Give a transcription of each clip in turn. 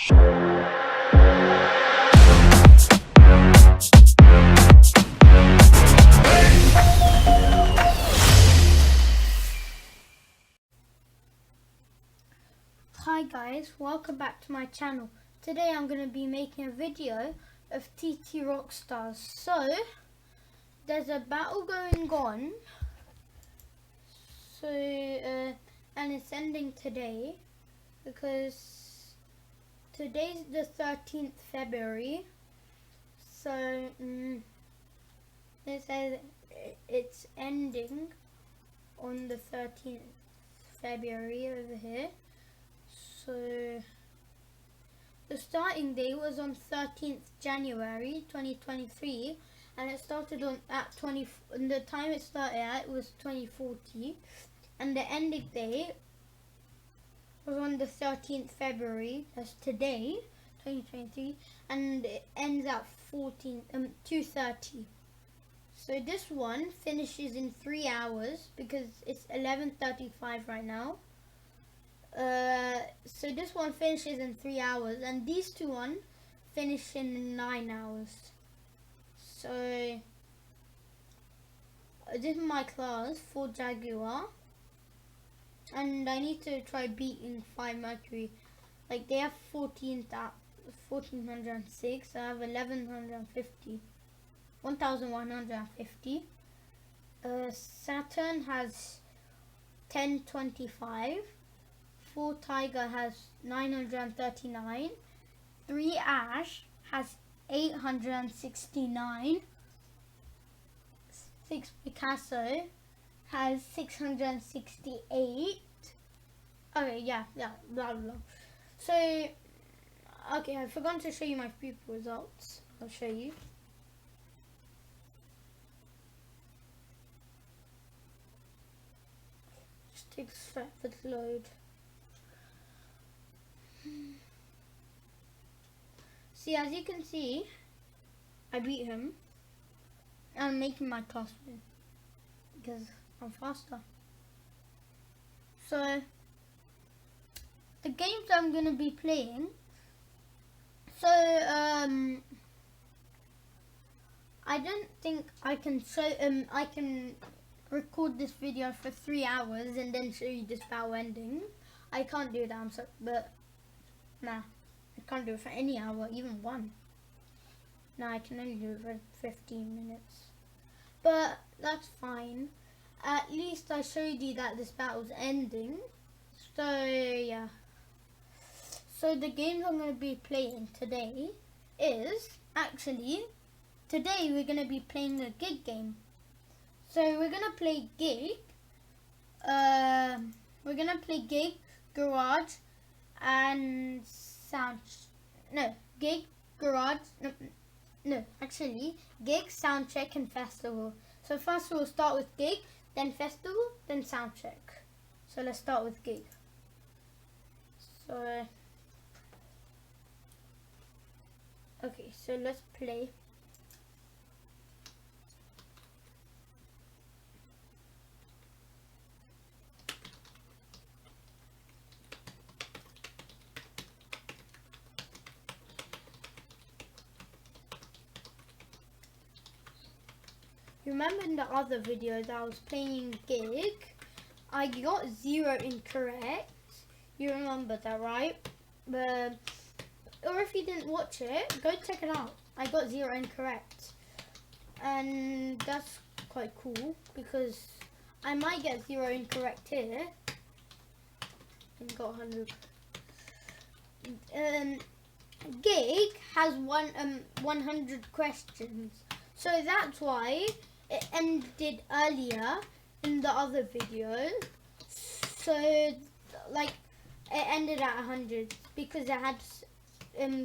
Hi guys, welcome back to my channel. Today I'm going to be making a video of TT Rockstars. So, there's a battle going on. So, and it's ending today because today's the 13th February. So, it says it's ending on the 13th February over here. So the starting day was on 13th January 2023 and it started on at 20 and the time it started at was 2040 and the ending day was on the 13th February, that's today 2023, and it ends at 2:30. So this one finishes in 3 hours because it's 11:35 right now. So this one finishes in 3 hours and these two one finish in 9 hours. So this is my class for Jaguar and I need to try beating 5 Mercury. Like they have 1406, I have 1150, 1150. Saturn has 1025. 4 Tiger has 939, 3 Ash has 869, 6 Picasso has 668. Okay, yeah, blah blah. So, okay, I forgot to show you my pupil results. I'll show you. Just takes forever to load. See, as you can see, I beat him. I'm making my class win because I'm faster. So, the games I'm gonna be playing. So, I don't think I can show. I can record this video for 3 hours and then show you this battle ending. I can't do that. I'm sorry, but nah. I can't do it for any hour, even one. No, I can only do it for 15 minutes. But that's fine. At least I showed you that this battle's ending. So, yeah. So the games I'm going to be playing today is, actually, today we're going to be playing a gig game. So we're going to play gig. We're going to play gig, garage, and gig, garage, gig, sound check and festival. So first we'll start with gig, then festival, then sound check. So let's start with gig. So, okay, so let's play. Remember in the other video that I was playing gig, I got 0 incorrect. You remember that, right? But, or if you didn't watch it, go check it out. I got 0 incorrect. And that's quite cool because I might get 0 incorrect here. And got 100. Gig has 100 questions. So that's why it ended earlier in the other video. So like it ended at 100 because it had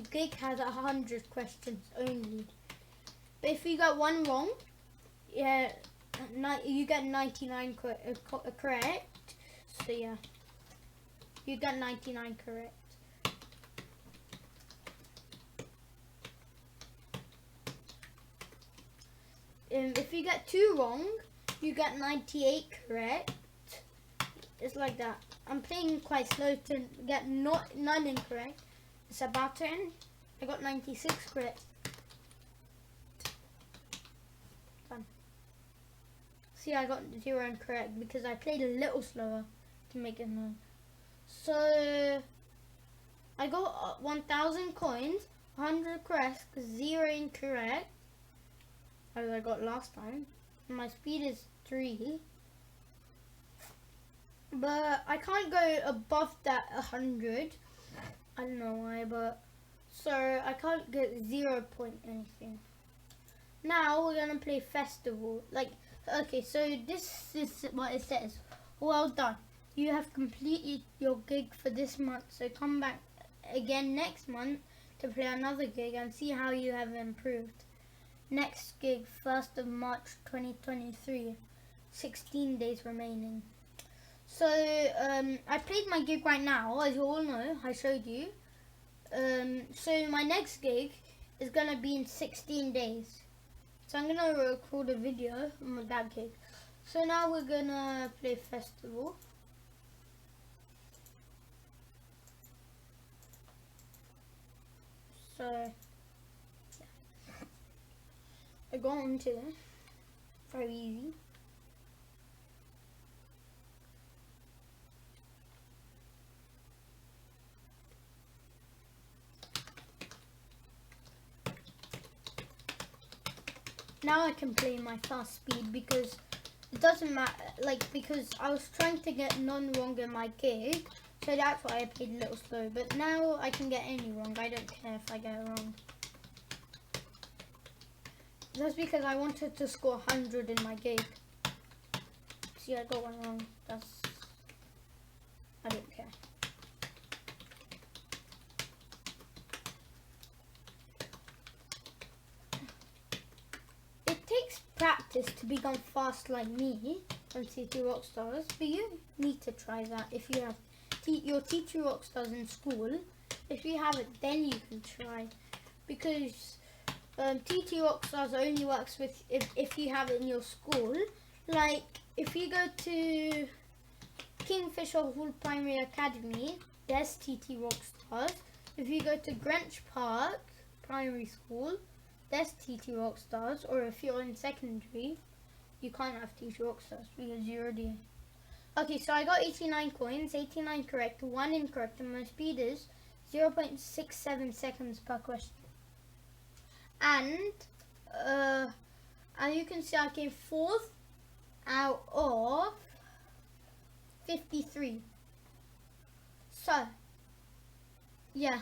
gig has 100 questions only. But if you got one wrong, yeah, you get 99 correct. So yeah, you got 99 correct. If you get 2 wrong, you get 98 correct. It's like that. I'm playing quite slow to get none incorrect. It's about to end. I got 96 correct. Done. See, I got 0 incorrect because I played a little slower to make it known. So I got 1,000 coins, 100 correct, 0 incorrect, as I got last time. My speed is 3. But I can't go above that 100. I don't know why, but so I can't get 0 point anything. Now we're gonna play festival. Okay, so this is what it says. Well done. You have completed your gig for this month. So come back again next month to play another gig and see how you have improved. Next gig, 1st of March 2023. 16 days remaining. So I played my gig right now, as you all know. I showed you. So my next gig is gonna be in 16 days. So I'm gonna record a video on that gig. So now we're gonna play festival. So yeah. I got into it. Very easy. Now I can play my fast speed because it doesn't matter, because I was trying to get none wrong in my gig, so that's why I played a little slow. But now I can get any wrong. I don't care if I get it wrong. That's because I wanted to score 100 in my gig. See, I got one wrong. I don't care. Practice to become fast like me on TT Rockstars, but you need to try that if you have your TT Rockstars in school. If you have it, then you can try, because TT Rockstars only works with if you have it in your school. Like if you go to Kingfisher Hall Primary Academy, there's TT Rockstars. If you go to Greenwich Park Primary School, there's TT Rockstars. Or if you're in secondary, you can't have TT Rockstars because you're already... Okay, so I got 89 coins, 89 correct, 1 incorrect, and my speed is 0.67 seconds per question. And you can see I came 4th out of 53. So, yeah.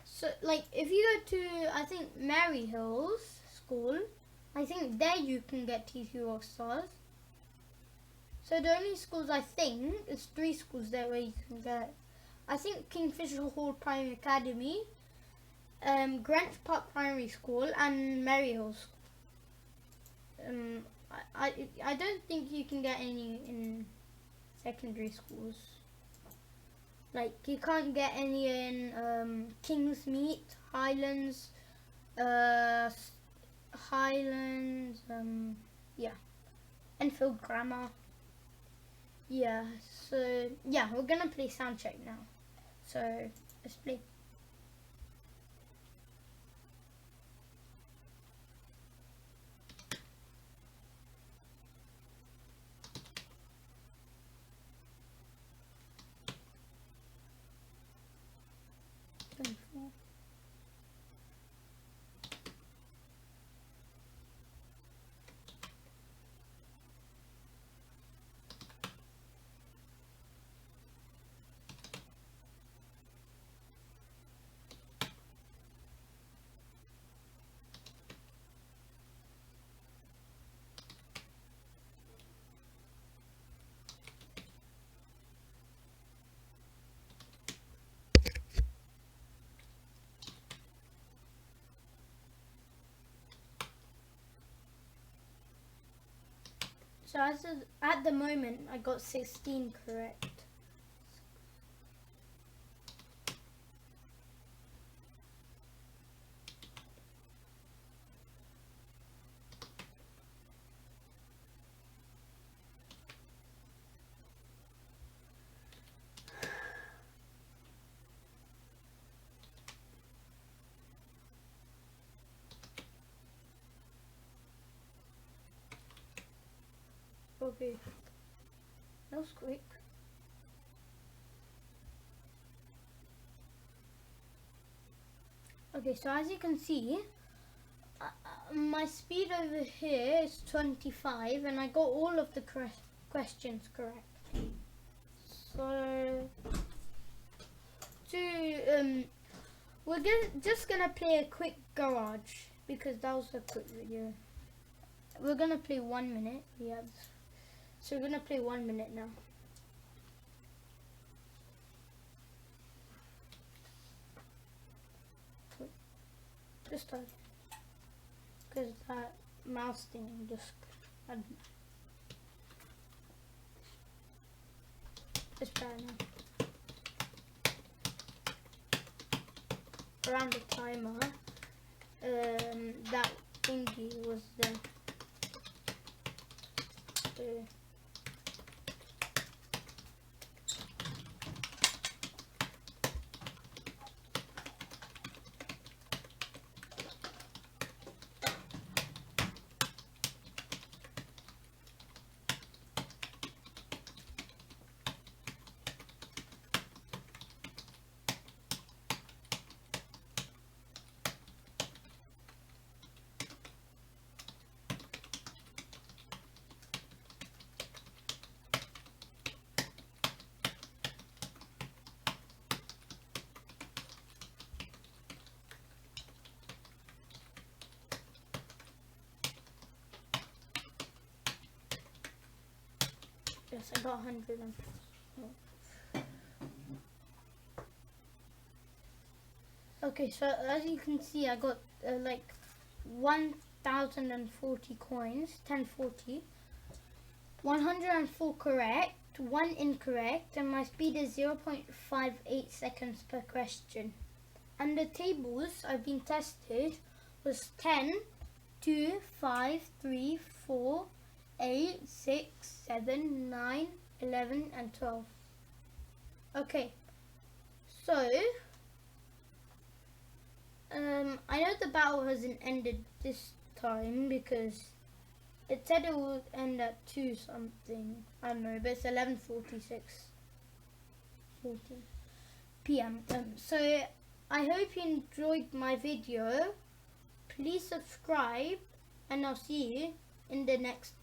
So, if you go to, I think, Mary Hills School, I think there you can get TT Rockstars. So the only schools I think is 3 schools there where you can get. I think Kingfisher Hall Primary Academy, Greenwich Park Primary School, and Mary Hills. I don't think you can get any in secondary schools. You can't get any in Kingsmead, Highlands, yeah, Enfield Grammar. Yeah, so yeah, we're gonna play sound check now. So let's play. So at the moment, I got 16 correct. Okay. That was quick. Okay, so as you can see, my speed over here is 25 and I got all of the questions correct. So, we're just gonna play a quick garage because that was a quick video. We're gonna play 1 minute. Yeah. So we're gonna play 1 minute now. Just start. Because that mouse thing just it's better now. Around the timer, that thingy was there. Yes, I got 100. Okay, so as you can see, I got like 1,040 coins, 1040, 104 correct, 1 incorrect, and my speed is 0.58 seconds per question. And the tables I've been tested was 10, 2, 5, 3, 4, 8, 6, 7, 9, 11, and 12. Okay, so I know the battle hasn't ended this time because it said it would end at 2 something. I don't know, but it's 11:46 p.m. So I hope you enjoyed my video. Please subscribe and I'll see you in the next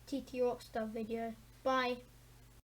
TT Rockstar video. Bye.